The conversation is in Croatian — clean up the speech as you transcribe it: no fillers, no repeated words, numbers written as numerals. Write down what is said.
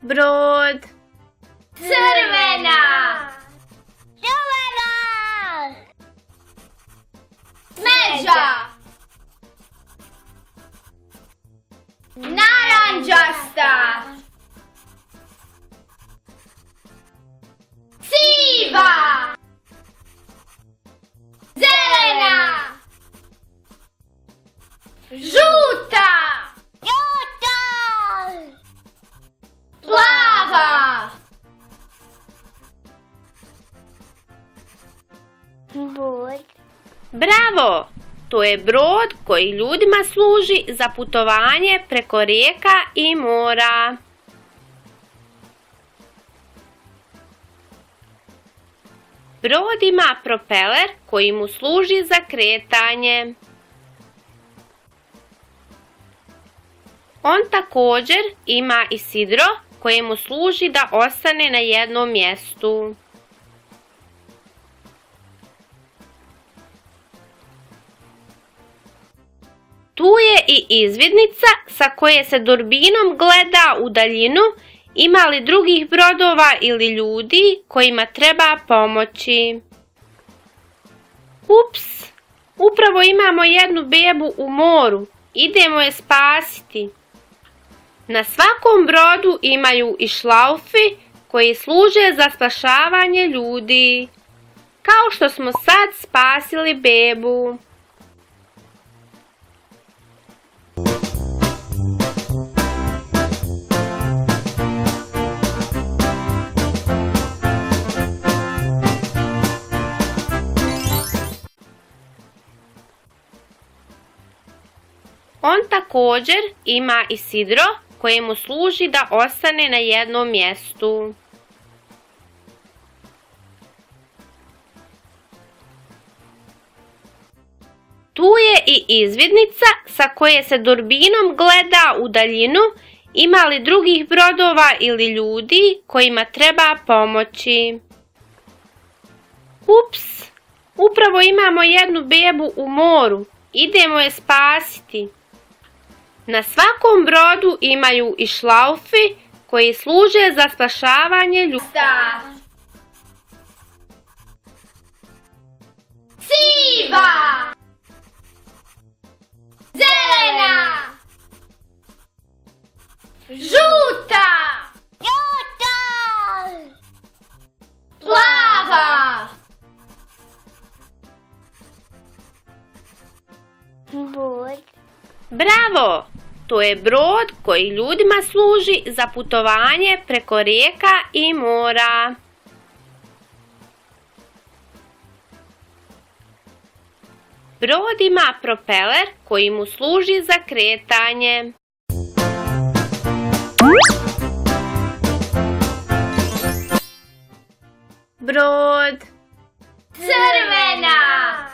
brod, crvena, zelena, smeđa, naranđasta, siva, zelena, žuta, ljuta, plava, brod, bravo! To je brod koji ljudima služi za putovanje preko rijeka i mora. Brod ima propeler koji mu služi za kretanje. On također ima i sidro koje mu služi da ostane na jednom mjestu. Tu je i izvidnica sa koje se durbinom gleda u daljinu ima li drugih brodova ili ljudi kojima treba pomoći. Ups, upravo imamo jednu bebu u moru, idemo je spasiti. Na svakom brodu imaju i šlaufi koji služe za spašavanje ljudi, kao što smo sad spasili bebu. On također ima i sidro koje mu služi da ostane na jednom mjestu. Tu je i izvidnica sa koje se durbinom gleda u daljinu ima li drugih brodova ili ljudi kojima treba pomoći. Ups, upravo imamo jednu bebu u moru, idemo je spasiti. Na svakom brodu imaju i šlaufi koji služe za spašavanje ljudi. siva, zelena, žuta, ljuta, plava, brod, Bravo! To je brod koji ljudima služi za putovanje preko rijeka i mora. Brod ima propeler koji mu služi za kretanje. Brod, crvena,